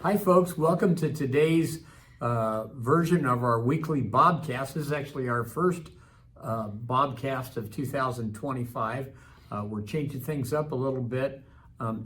Hi, folks. Welcome to today's version of our weekly Bobcast. This is actually our first Bobcast of 2025. We're changing things up a little bit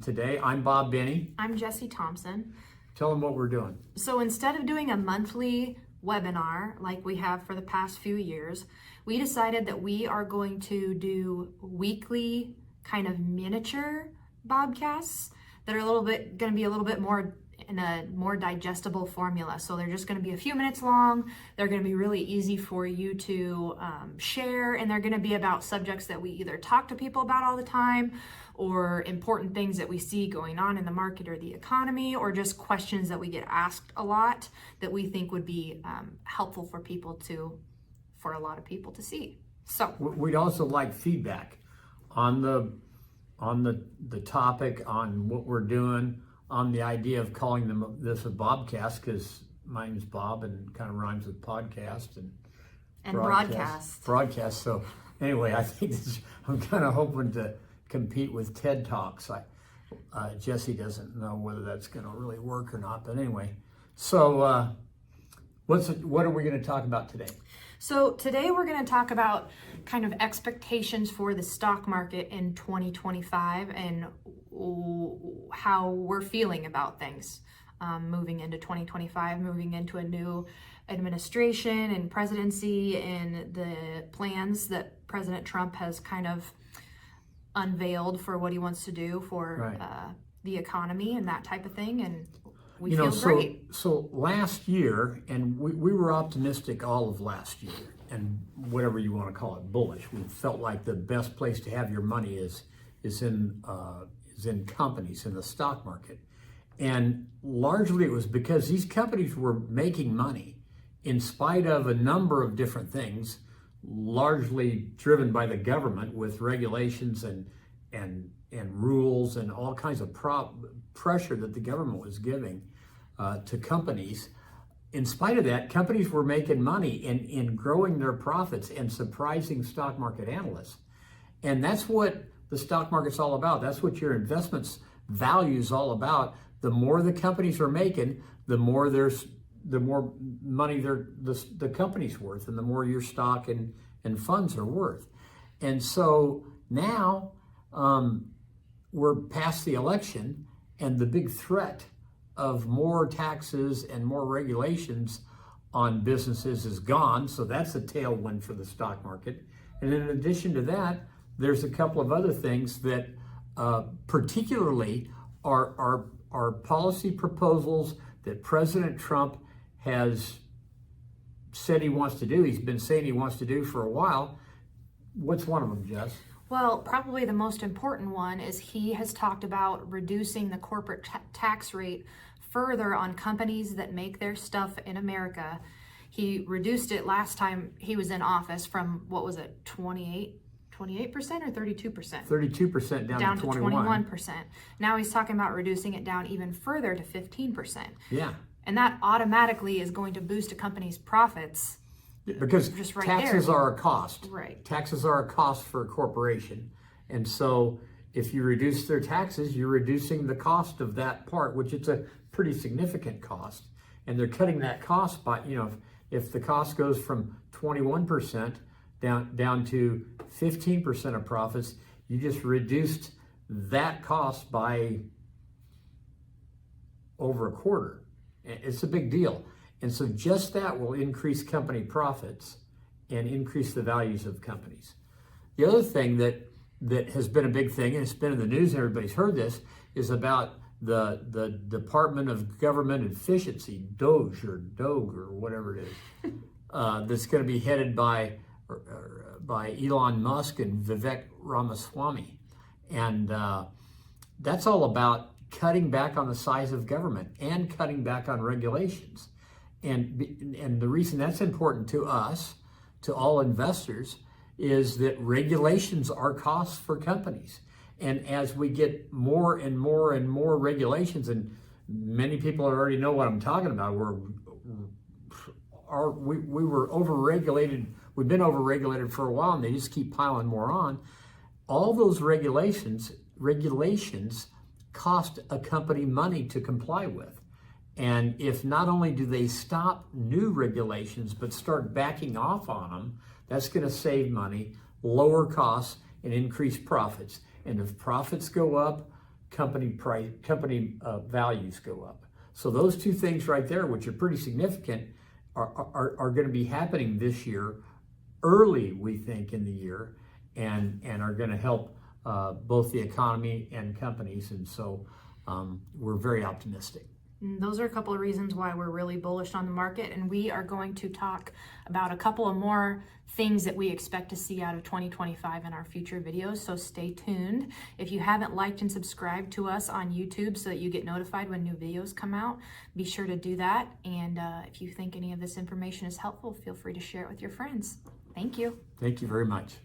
today. I'm Bob Benny. I'm Jessie Thompson. Tell them what we're doing. So instead of doing a monthly webinar like we have for the past few years, we decided that we are going to do weekly kind of miniature Bobcasts that are going to be a little bit more in a more digestible formula. So they're just going to be a few minutes long. They're going to be really easy for you to share, and they're going to be about subjects that we either talk to people about all the time, or important things that we see going on in the market or the economy, or just questions that we get asked a lot that we think would be helpful for a lot of people to see. So we'd also like feedback on the topic, on what we're doing, on the idea of calling this a Bobcast, because my name's Bob and kind of rhymes with podcast and broadcast. So anyway, I think I'm kind of hoping to compete with TED Talks. Jessie doesn't know whether that's going to really work or not, but anyway. So what are we going to talk about today? So today we're going to talk about kind of expectations for the stock market in 2025 and how we're feeling about things moving into 2025, moving into a new administration and presidency, and the plans that President Trump has kind of unveiled for what he wants to do for the economy and that type of thing. And we feel great. So last year, and we were optimistic all of last year, and whatever you want to call it, bullish. We felt like the best place to have your money is in companies, in the stock market. And largely it was because these companies were making money in spite of a number of different things, largely driven by the government with regulations and rules and all kinds of pressure that the government was giving to companies. In spite of that, companies were making money in growing their profits and surprising stock market analysts. And that's what the stock market's all about. That's what your investments value is all about. The more the companies are making, the more money the company's worth, and the more your stock and funds are worth. And so now we're past the election, and the big threat of more taxes and more regulations on businesses is gone. So that's a tailwind for the stock market. And in addition to that, there's a couple of other things that particularly are policy proposals that President Trump has said he wants to do. He's been saying he wants to do for a while. What's one of them, Jess? Well, probably the most important one is he has talked about reducing the corporate tax rate further on companies that make their stuff in America. He reduced it last time he was in office from, what was it, 28% or 32%? 32% down to 21%. Now he's talking about reducing it down even further to 15%. Yeah. And that automatically is going to boost a company's profits. Because taxes are a cost. Right. Taxes are a cost for a corporation. And so if you reduce their taxes, you're reducing the cost of that part, which it's a pretty significant cost. And they're cutting that cost by, if the cost goes from 21% down to 15% of profits, you just reduced that cost by over a quarter. It's a big deal. And so just that will increase company profits and increase the values of companies. The other thing that has been a big thing, and it's been in the news and everybody's heard this, is about the Department of Government Efficiency, DOGE or whatever it is, that's going to be headed by Elon Musk and Vivek Ramaswamy. And that's all about cutting back on the size of government and cutting back on regulations. And the reason that's important to us, to all investors, is that regulations are costs for companies. And as we get more and more and more regulations, and many people already know what I'm talking about, we were overregulated. We've been overregulated for a while, and they just keep piling more on. All those regulations cost a company money to comply with. And if not only do they stop new regulations, but start backing off on them, that's going to save money, lower costs, and increase profits. And if profits go up, company values go up. So those two things right there, which are pretty significant, are going to be happening this year, early, we think, in the year, and are going to help both the economy and companies. And so we're very optimistic. And those are a couple of reasons why we're really bullish on the market, and we are going to talk about a couple of more things that we expect to see out of 2025 in our future videos, so stay tuned. If you haven't liked and subscribed to us on YouTube so that you get notified when new videos come out, be sure to do that. And if you think any of this information is helpful, feel free to share it with your friends. Thank you. Thank you very much.